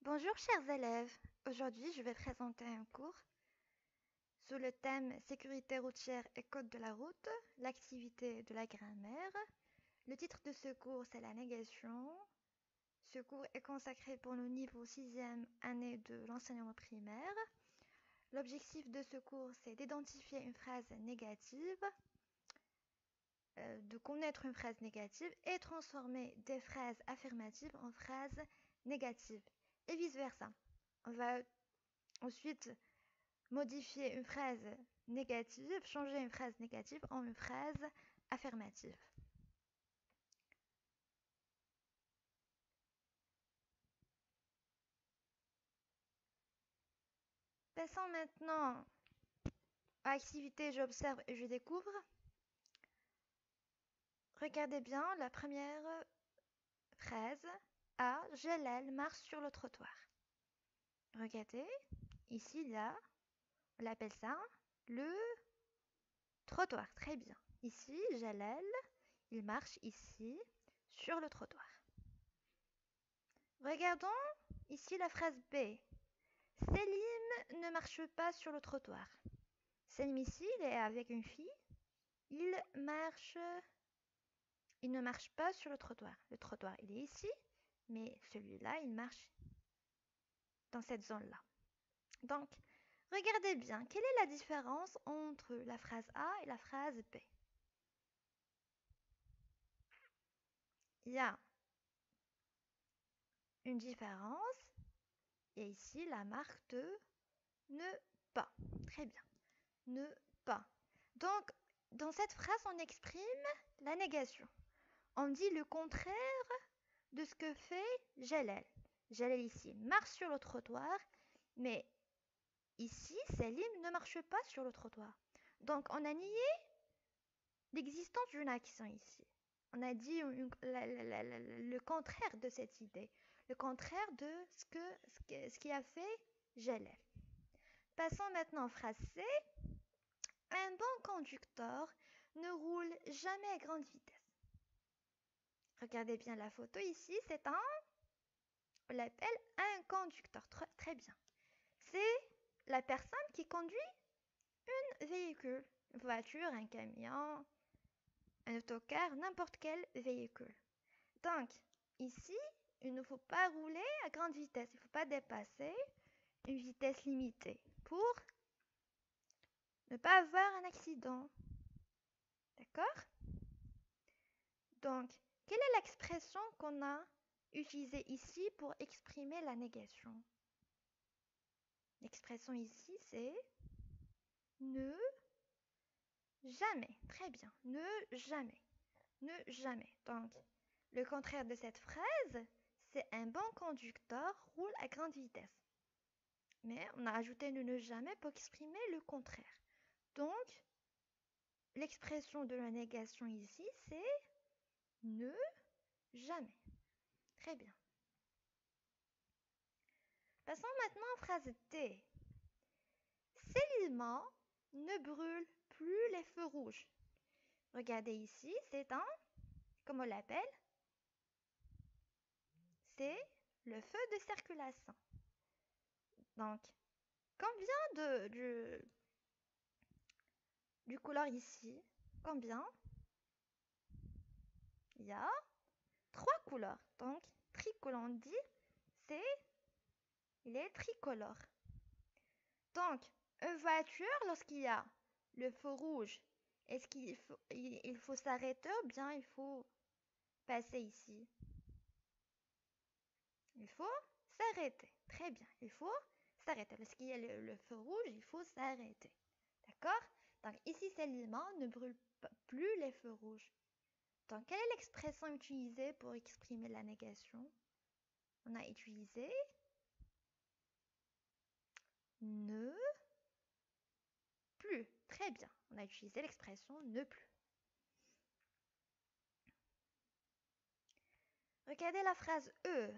Bonjour chers élèves, aujourd'hui je vais présenter un cours sous le thème sécurité routière et code de la route, l'activité de la grammaire. Le titre de ce cours c'est la négation. Ce cours est consacré pour le niveau 6e année de l'enseignement primaire. L'objectif de ce cours c'est d'identifier une phrase négative, de connaître une phrase négative et transformer des phrases affirmatives en phrases négatives et vice versa. On va ensuite modifier une phrase négative, changer une phrase négative en une phrase affirmative. Passons maintenant à l'activité j'observe et je découvre. Regardez bien la première phrase. A. Jalal marche sur le trottoir. Regardez, ici, là, on l'appelle ça le trottoir. Très bien. Ici, Jalal, il marche ici sur le trottoir. Regardons ici la phrase B. Selim ne marche pas sur le trottoir. Selim ici, il est avec une fille. Il ne marche pas sur le trottoir. Le trottoir, il est ici, mais celui-là, il marche dans cette zone-là. Donc, regardez bien, quelle est la différence entre la phrase A et la phrase B? Il y a une différence, et ici la marque de ne pas. Très bien. Ne pas. Donc, dans cette phrase, on exprime la négation. On dit le contraire de ce que fait Jalal. Jalal ici marche sur le trottoir, mais ici, Salim ne marche pas sur le trottoir. Donc, on a nié l'existence d'une action ici. On a dit le contraire de cette idée, le contraire de ce qui a fait Jalal. Passons maintenant en phrase C. Un bon conducteur ne roule jamais à grande vitesse. Regardez bien la photo ici, on l'appelle un conducteur. Très bien. C'est la personne qui conduit un véhicule, une voiture, un camion, un autocar, n'importe quel véhicule. Donc, ici, il ne faut pas rouler à grande vitesse, il ne faut pas dépasser une vitesse limitée pour ne pas avoir un accident. D'accord? Donc, quelle est l'expression qu'on a utilisée ici pour exprimer la négation? L'expression ici, c'est ne jamais. Très bien. Ne jamais. Ne jamais. Donc, le contraire de cette phrase, c'est un bon conducteur roule à grande vitesse. Mais on a ajouté le ne jamais pour exprimer le contraire. Donc, l'expression de la négation ici, c'est ne jamais. Très bien. Passons maintenant en phrase D. Célinement ne brûle plus les feux rouges. Regardez ici, c'est comment on l'appelle? C'est le feu de circulation. Donc, combien du couleur ici? Combien? Il y a 3 couleurs. Donc, tricolore, on dit, il est tricolore. Donc, une voiture, lorsqu'il y a le feu rouge, est-ce qu'il faut s'arrêter ou bien il faut passer ici? Il faut s'arrêter. Très bien, il faut s'arrêter. Lorsqu'il y a le feu rouge, il faut s'arrêter. D'accord? Donc ici, Célinement ne brûle plus les feux rouges. Donc, quelle est l'expression utilisée pour exprimer la négation? On a utilisé ne plus. Très bien. On a utilisé l'expression ne plus. Regardez la phrase E.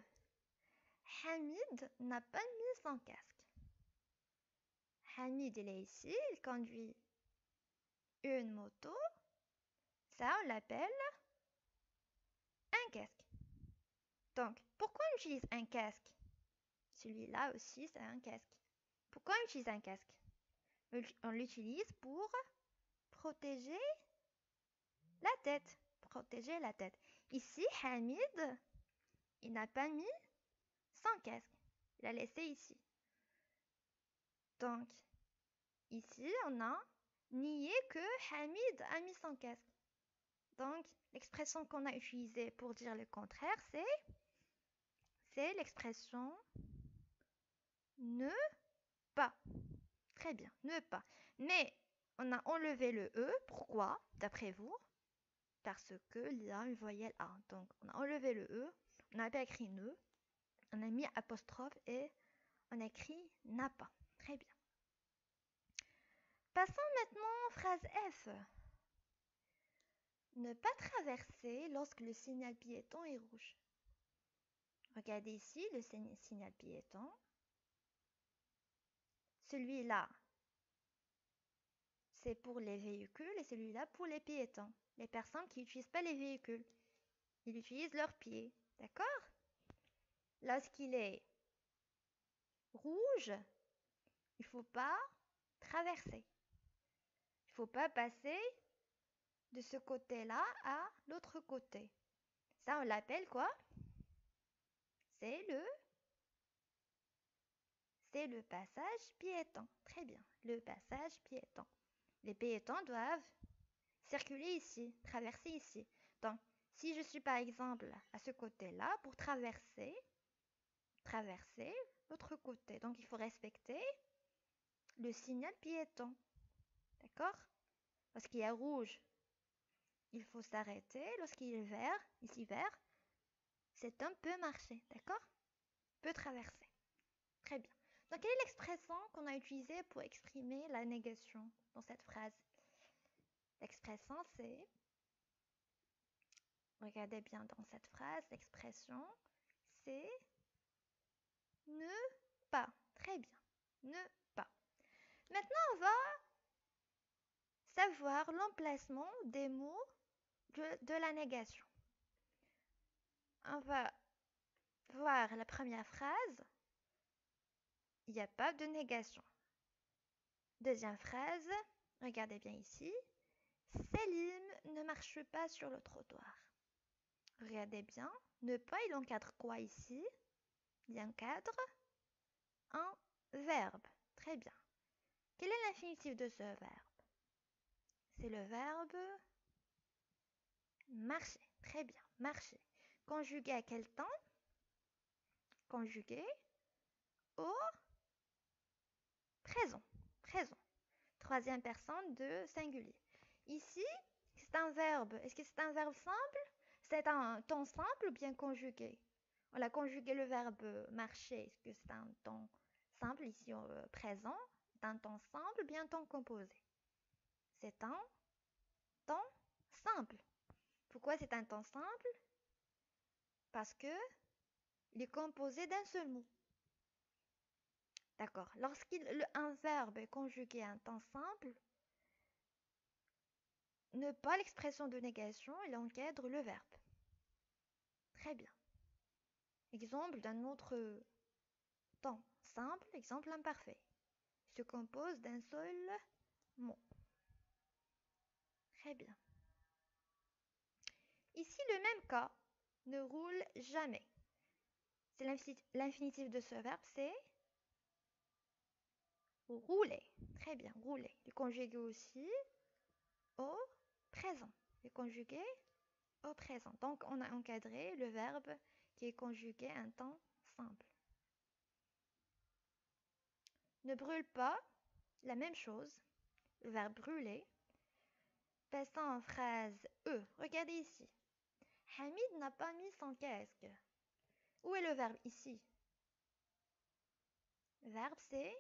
Hamid n'a pas mis son casque. Hamid, il est ici, il conduit une moto. Ça, on l'appelle un casque. Donc, pourquoi on utilise un casque? Celui-là aussi, c'est un casque. Pourquoi on utilise un casque? On l'utilise pour protéger la tête. Protéger la tête. Ici, Hamid, il n'a pas mis son casque. Il a laissé ici. Donc, ici, on a nié que Hamid a mis son casque. Donc, l'expression qu'on a utilisée pour dire le contraire, c'est l'expression ne pas. Très bien, ne pas. Mais on a enlevé le E. Pourquoi, d'après vous? Parce qu'il y a une voyelle A. Donc, on a enlevé le E. On n'a pas écrit ne. On a mis apostrophe et on a écrit n'a pas. Très bien. Passons maintenant aux phrases F. Ne pas traverser lorsque le signal piéton est rouge. Regardez ici le signal piéton. Celui-là, c'est pour les véhicules et celui-là pour les piétons. Les personnes qui n'utilisent pas les véhicules, ils utilisent leurs pieds. D'accord? Lorsqu'il est rouge, il ne faut pas traverser. Il ne faut pas passer de ce côté-là à l'autre côté. Ça, on l'appelle quoi? C'est le passage piéton. Très bien, le passage piéton. Les piétons doivent circuler ici, traverser ici. Donc, si je suis par exemple à ce côté-là, pour traverser l'autre côté. Donc, il faut respecter le signal piéton. D'accord? Lorsqu'il y a rouge, il faut s'arrêter. Lorsqu'il est vert, ici vert, c'est un peu marcher. D'accord? Peut traverser. Très bien. Donc, quelle est l'expression qu'on a utilisée pour exprimer la négation dans cette phrase? L'expression, c'est... Regardez bien dans cette phrase, l'expression, c'est ne pas. Très bien. Ne pas. Maintenant, on va savoir l'emplacement des mots de la négation. On va voir la première phrase. Il n'y a pas de négation. Deuxième phrase. Regardez bien ici. Selim ne marche pas sur le trottoir. Regardez bien. Ne pas, il encadre quoi ici? Il encadre un verbe. Très bien. Quel est l'infinitif de ce verbe? C'est le verbe marcher. Très bien, marcher. Conjugué à quel temps? Conjugué au présent. Présent. Troisième personne de singulier. Ici, c'est un verbe. Est-ce que c'est un verbe simple? C'est un temps simple ou bien conjugué? On a conjugué le verbe marcher. Est-ce que c'est un temps simple ici présent? C'est un temps simple ou bien un temps composé? C'est un temps simple. Pourquoi c'est un temps simple? Parce que il est composé d'un seul mot. D'accord. Lorsqu'un verbe est conjugué à un temps simple, ne pas l'expression de négation, il encadre le verbe. Très bien. Exemple d'un autre temps simple, exemple imparfait. Il se compose d'un seul mot. Très bien. Ici, le même cas ne roule jamais. C'est l'infinitif de ce verbe, c'est rouler. Très bien, rouler. Il est conjugué aussi au présent. Il est conjugué au présent. Donc, on a encadré le verbe qui est conjugué à un temps simple. Ne brûle pas, la même chose. Le verbe brûler. Passons en phrase E. Regardez ici. Hamid n'a pas mis son casque. Où est le verbe ici? Le verbe c'est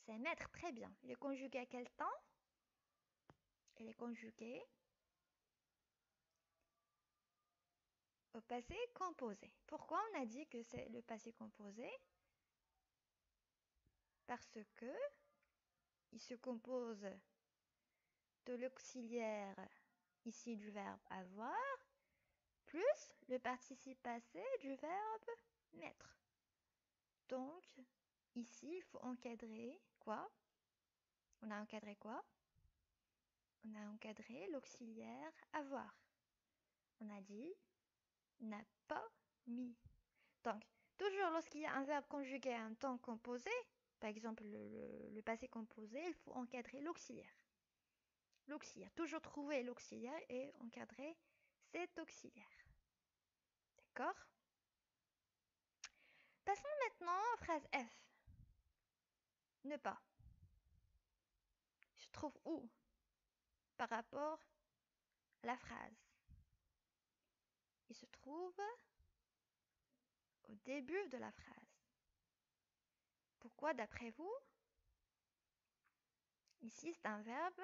mettre. Très bien. Il est conjugué à quel temps? Il est conjugué au passé composé. Pourquoi on a dit que c'est le passé composé? Parce que il se compose de l'auxiliaire ici du verbe avoir plus le participe passé du verbe mettre. Donc, ici, il faut encadrer quoi? On a encadré quoi? On a encadré l'auxiliaire avoir. On a dit n'a pas mis. Donc, toujours lorsqu'il y a un verbe conjugué à un temps composé, par exemple le passé composé, il faut encadrer l'auxiliaire. L'auxiliaire, toujours trouver l'auxiliaire et encadrer cet auxiliaire. D'accord? Passons maintenant à phrase F. Ne pas. Je trouve où par rapport à la phrase? Il se trouve au début de la phrase. Pourquoi d'après vous? Ici, c'est un verbe.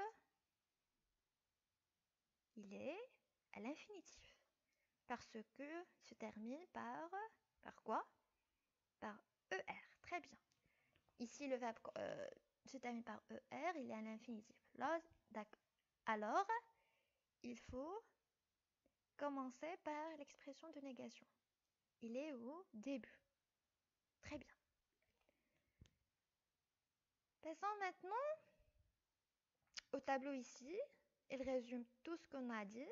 Il est à l'infinitif. Parce que il se termine par quoi? Par ER. Très bien. Ici, le verbe se termine par ER, il est à l'infinitif. Alors, il faut commencer par l'expression de négation. Il est au début. Très bien. Passons maintenant au tableau ici. Il résume tout ce qu'on a dit.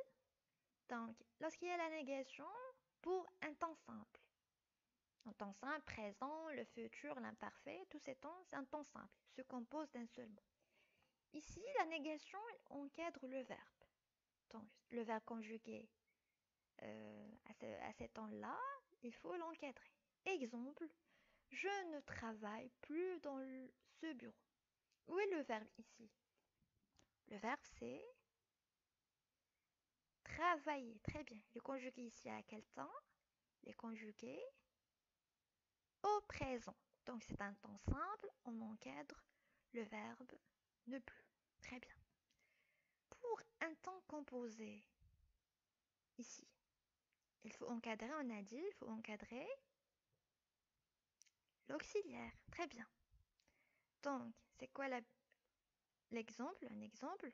Donc, lorsqu'il y a la négation, pour un temps simple. Un temps simple, présent, le futur, l'imparfait, tous ces temps, c'est un temps simple, se compose d'un seul mot. Ici, la négation encadre le verbe. Donc, le verbe conjugué à ces temps-là, il faut l'encadrer. Exemple, je ne travaille plus dans ce bureau. Où est le verbe ici? Le verbe c'est travailler. Très bien. Il est conjugué ici à quel temps? Il est conjugué au présent. Donc c'est un temps simple, on encadre le verbe ne plus. Très bien. Pour un temps composé, ici, il faut encadrer, on a dit, il faut encadrer l'auxiliaire. Très bien. Donc, c'est quoi l'exemple? Un exemple.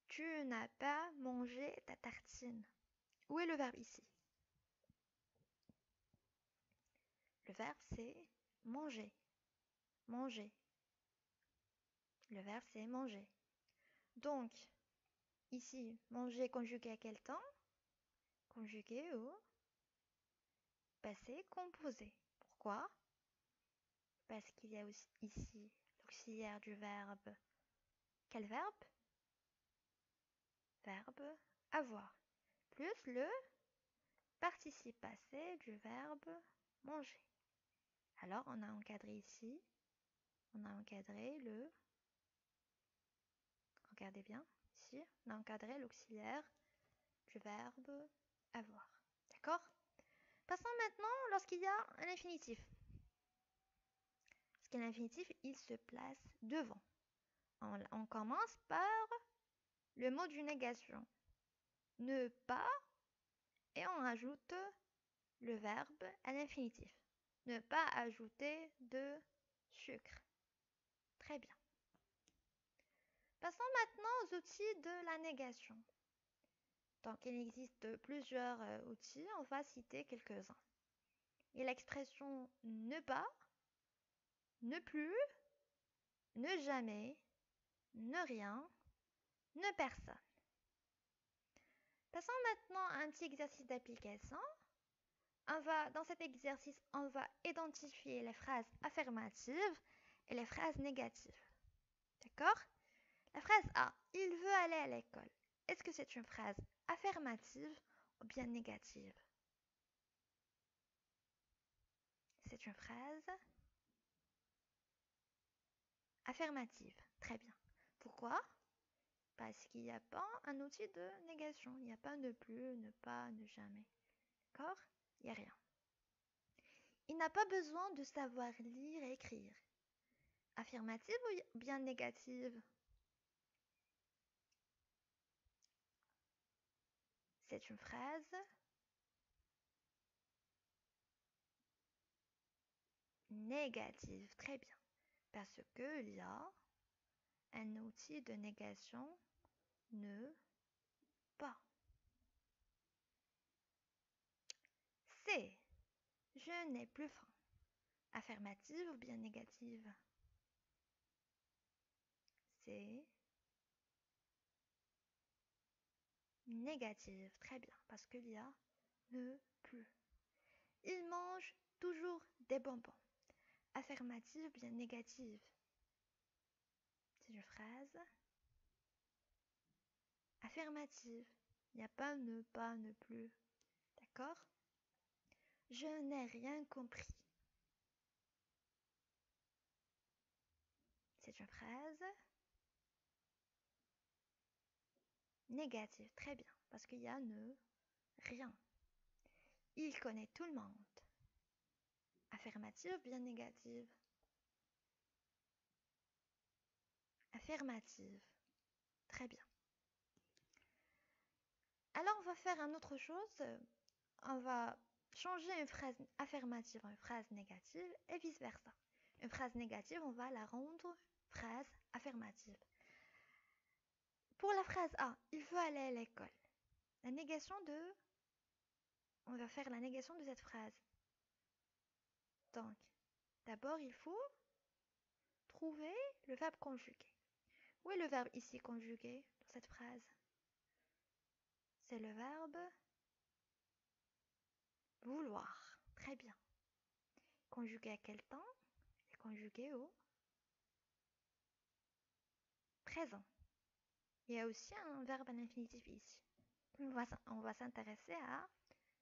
Tu n'as pas mangé ta tartine. Où est le verbe ici? Le verbe c'est manger. Manger. Le verbe c'est manger. Donc, ici, manger conjugué à quel temps? Conjugué au passé composé. Pourquoi? Parce qu'il y a aussi ici l'auxiliaire du verbe. Quel verbe? Verbe avoir. Plus le participe passé du verbe manger. Alors, on a encadré ici. On a encadré le... Regardez bien. Ici, on a encadré l'auxiliaire du verbe avoir. D'accord? Passons maintenant lorsqu'il y a un infinitif. Lorsqu'il y a un infinitif, il se place devant. On commence par le mot d'une négation. Ne pas et on rajoute le verbe à l'infinitif. Ne pas ajouter de sucre. Très bien. Passons maintenant aux outils de la négation. Donc il existe plusieurs outils, on va citer quelques-uns. Il y a l'expression ne pas, ne plus, ne jamais, ne rien, ne personne. Passons maintenant à un petit exercice d'application. Dans cet exercice, on va identifier les phrases affirmatives et les phrases négatives. D'accord? La phrase A, il veut aller à l'école. Est-ce que c'est une phrase affirmative ou bien négative? C'est une phrase affirmative. Très bien. Pourquoi? Parce qu'il n'y a pas un outil de négation. Il n'y a pas ne plus, ne pas, ne jamais. D'accord? Il n'y a rien. Il n'a pas besoin de savoir lire et écrire. Affirmative ou bien négative? C'est une phrase négative. Très bien. Parce qu'il y a un outil de négation ne pas. C. Je n'ai plus faim. Affirmative ou bien négative? C'est négative. Très bien, parce qu'il y a ne plus. Il mange toujours des bonbons. Affirmative ou bien négative? C'est une phrase affirmative. Il n'y a pas, ne plus. D'accord? Je n'ai rien compris. C'est une phrase négative. Très bien, parce qu'il y a ne rien. Il connaît tout le monde. Affirmative ou bien négative? Affirmative. Très bien. Alors, on va faire une autre chose. On va changer une phrase affirmative en une phrase négative et vice-versa. Une phrase négative, on va la rendre phrase affirmative. Pour la phrase A, il faut aller à l'école. La négation de... On va faire la négation de cette phrase. Donc, d'abord, il faut trouver le verbe conjugué. Où est le verbe ici conjugué dans cette phrase? C'est le verbe vouloir. Très bien. Conjugué à quel temps? Et conjugué au présent. Il y a aussi un verbe à l'infinitif ici. On va s'intéresser à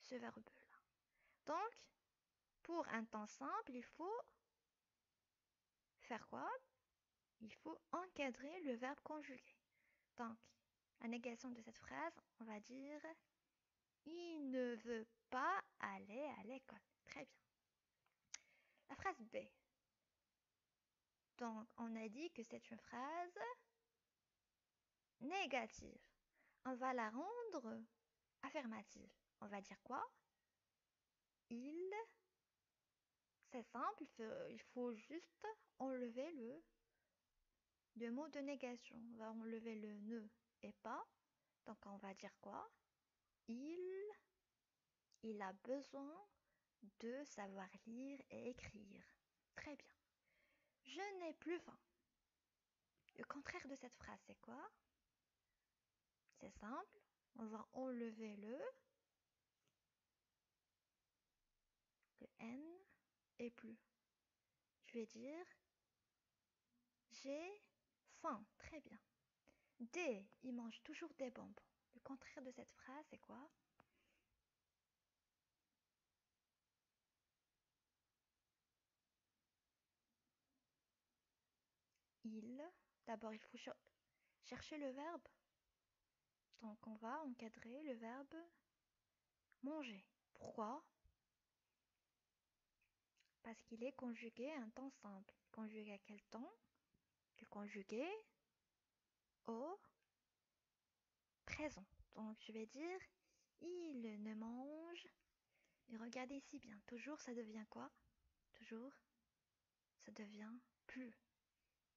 ce verbe-là. Donc, pour un temps simple, il faut faire quoi? Il faut encadrer le verbe conjugué. Donc, la négation de cette phrase, on va dire il ne veut pas aller à l'école. Très bien. La phrase B. Donc, on a dit que c'est une phrase négative. On va la rendre affirmative. On va dire quoi? Il. C'est simple, il faut juste enlever le mot de négation. On va enlever le ne et pas. Donc, on va dire quoi? Il a besoin de savoir lire et écrire. Très bien. Je n'ai plus faim. Le contraire de cette phrase, c'est quoi? C'est simple. On va enlever le N et plus. Je vais dire j'ai faim. Très bien. D, il mange toujours des bonbons. Le contraire de cette phrase, c'est quoi? Il. D'abord, il faut chercher le verbe. Donc, on va encadrer le verbe manger. Pourquoi? Parce qu'il est conjugué à un temps simple. Conjugué à quel temps? Il est conjugué au présent. Donc, je vais dire il ne mange. Et regardez ici bien. Toujours, ça devient quoi? Toujours, ça devient plus.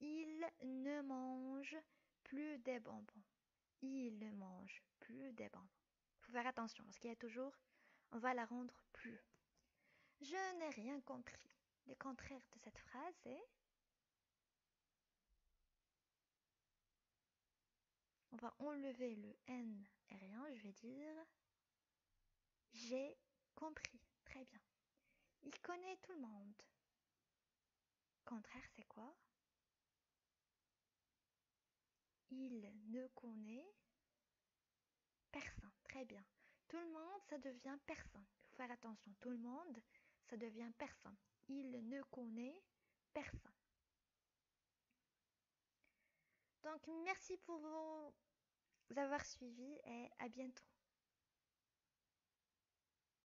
Il ne mange plus des bonbons. Il ne mange plus des bonbons. Il faut faire attention parce qu'il y a toujours, on va la rendre plus. Je n'ai rien compris. Le contraire de cette phrase est, on va enlever le N et rien, je vais dire, j'ai compris. Très bien. Il connaît tout le monde. Contraire, c'est quoi? Il ne connaît personne. Très bien. Tout le monde, ça devient personne. Il faut faire attention. Tout le monde, ça devient personne. Il ne connaît personne. Donc, merci pour vous avoir suivis et à bientôt.